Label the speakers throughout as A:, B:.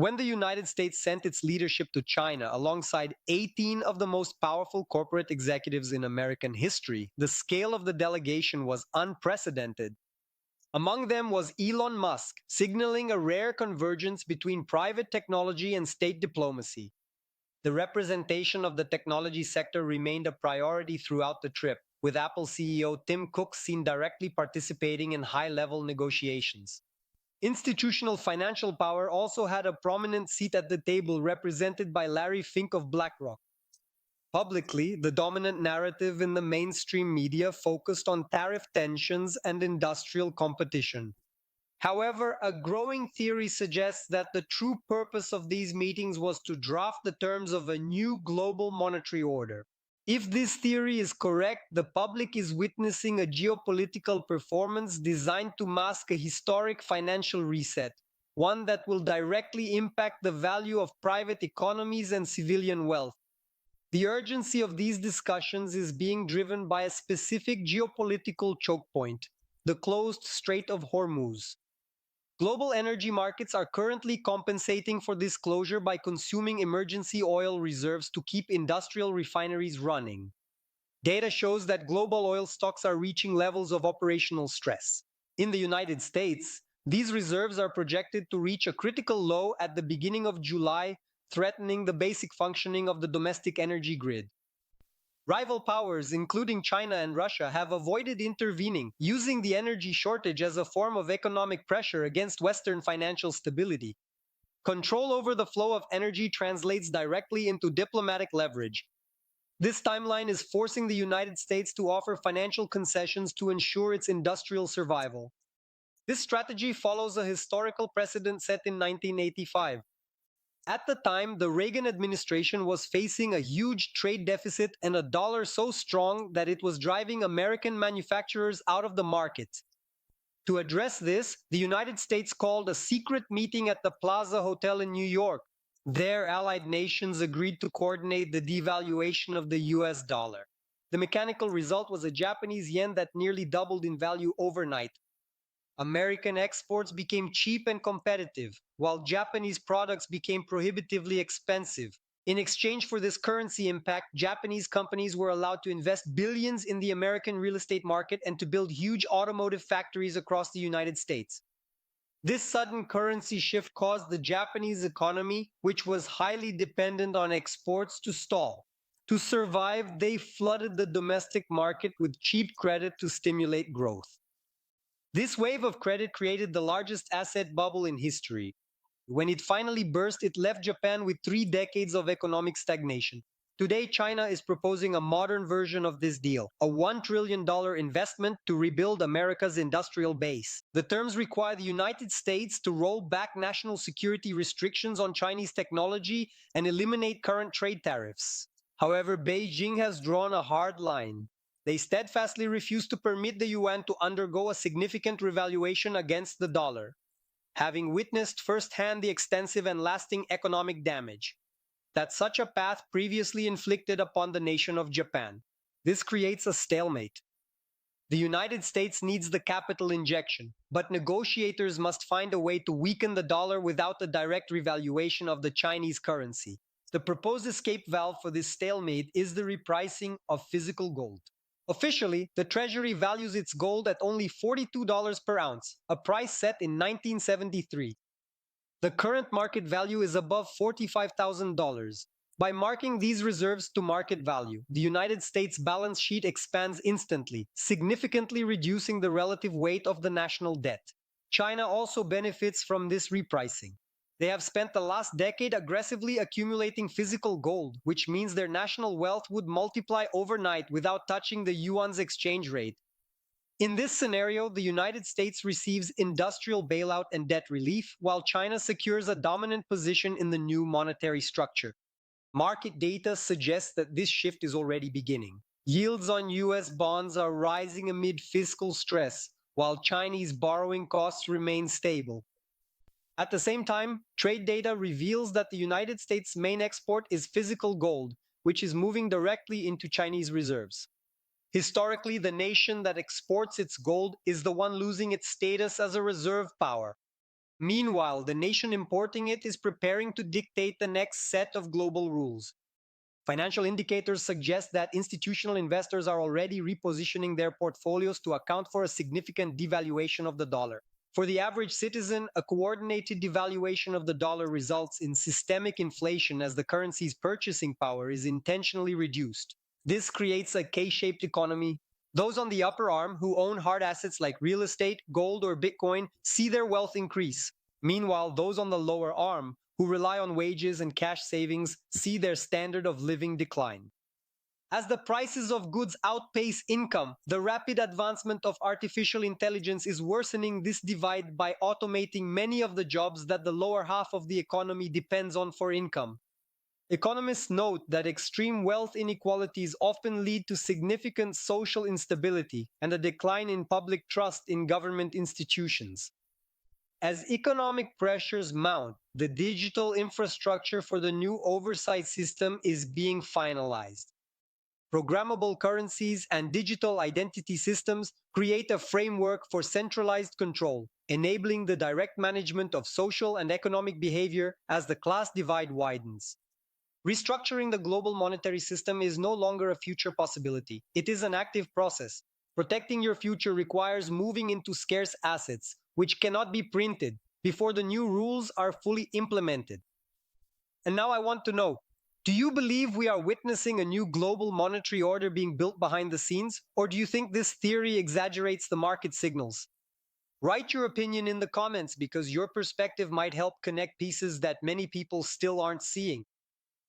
A: When the United States sent its leadership to China alongside 18 of the most powerful corporate executives in American history, the scale of the delegation was unprecedented. Among them was Elon Musk, signaling a rare convergence between private technology and state diplomacy. The representation of the technology sector remained a priority throughout the trip, with Apple CEO Tim Cook seen directly participating in high-level negotiations. Institutional financial power also had a prominent seat at the table, represented by Larry Fink of BlackRock. Publicly, the dominant narrative in the mainstream media focused on tariff tensions and industrial competition. However, a growing theory suggests that the true purpose of these meetings was to draft the terms of a new global monetary order. If this theory is correct, the public is witnessing a geopolitical performance designed to mask a historic financial reset, one that will directly impact the value of private economies and civilian wealth. The urgency of these discussions is being driven by a specific geopolitical choke point: the closed Strait of Hormuz. Global energy markets are currently compensating for this closure by consuming emergency oil reserves to keep industrial refineries running. Data shows that global oil stocks are reaching levels of operational stress. In the United States, these reserves are projected to reach a critical low at the beginning of July, threatening the basic functioning of the domestic energy grid. Rival powers, including China and Russia, have avoided intervening, using the energy shortage as a form of economic pressure against Western financial stability. Control over the flow of energy translates directly into diplomatic leverage. This timeline is forcing the United States to offer financial concessions to ensure its industrial survival. This strategy follows a historical precedent set in 1985. At the time, the Reagan administration was facing a huge trade deficit and a dollar so strong that it was driving American manufacturers out of the market. To address this, the United States called a secret meeting at the Plaza Hotel in New York. There, allied nations agreed to coordinate the devaluation of the US dollar. The mechanical result was a Japanese yen that nearly doubled in value overnight. American exports became cheap and competitive, while Japanese products became prohibitively expensive. In exchange for this currency impact, Japanese companies were allowed to invest billions in the American real estate market and to build huge automotive factories across the United States. This sudden currency shift caused the Japanese economy, which was highly dependent on exports, to stall. To survive, they flooded the domestic market with cheap credit to stimulate growth. This wave of credit created the largest asset bubble in history. When it finally burst, it left Japan with 3 decades of economic stagnation. Today, China is proposing a modern version of this deal, a $1 trillion investment to rebuild America's industrial base. The terms require the United States to roll back national security restrictions on Chinese technology and eliminate current trade tariffs. However, Beijing has drawn a hard line. They steadfastly refuse to permit the yuan to undergo a significant revaluation against the dollar, having witnessed firsthand the extensive and lasting economic damage that such a path previously inflicted upon the nation of Japan. This creates a stalemate. The United States needs the capital injection, but negotiators must find a way to weaken the dollar without the direct revaluation of the Chinese currency. The proposed escape valve for this stalemate is the repricing of physical gold. Officially, the Treasury values its gold at only $42 per ounce, a price set in 1973. The current market value is above $45,000. By marking these reserves to market value, the United States balance sheet expands instantly, significantly reducing the relative weight of the national debt. China also benefits from this repricing. They have spent the last decade aggressively accumulating physical gold, which means their national wealth would multiply overnight without touching the yuan's exchange rate. In this scenario, the United States receives industrial bailout and debt relief, while China secures a dominant position in the new monetary structure. Market data suggests that this shift is already beginning. Yields on US bonds are rising amid fiscal stress, while Chinese borrowing costs remain stable. At the same time, trade data reveals that the United States' main export is physical gold, which is moving directly into Chinese reserves. Historically, the nation that exports its gold is the one losing its status as a reserve power. Meanwhile, the nation importing it is preparing to dictate the next set of global rules. Financial indicators suggest that institutional investors are already repositioning their portfolios to account for a significant devaluation of the dollar. For the average citizen, a coordinated devaluation of the dollar results in systemic inflation as the currency's purchasing power is intentionally reduced. This creates a K-shaped economy. Those on the upper arm who own hard assets like real estate, gold, or Bitcoin see their wealth increase. Meanwhile, those on the lower arm who rely on wages and cash savings see their standard of living decline. As the prices of goods outpace income, the rapid advancement of artificial intelligence is worsening this divide by automating many of the jobs that the lower half of the economy depends on for income. Economists note that extreme wealth inequalities often lead to significant social instability and a decline in public trust in government institutions. As economic pressures mount, the digital infrastructure for the new oversight system is being finalized. Programmable currencies and digital identity systems create a framework for centralized control, enabling the direct management of social and economic behavior as the class divide widens. Restructuring the global monetary system is no longer a future possibility. It is an active process. Protecting your future requires moving into scarce assets, which cannot be printed, before the new rules are fully implemented. And now I want to know, do you believe we are witnessing a new global monetary order being built behind the scenes, or do you think this theory exaggerates the market signals? Write your opinion in the comments because your perspective might help connect pieces that many people still aren't seeing.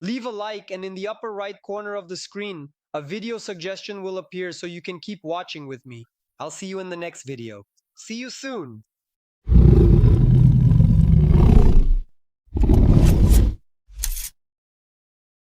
A: Leave a like, and in the upper right corner of the screen, a video suggestion will appear so you can keep watching with me. I'll see you in the next video. See you soon!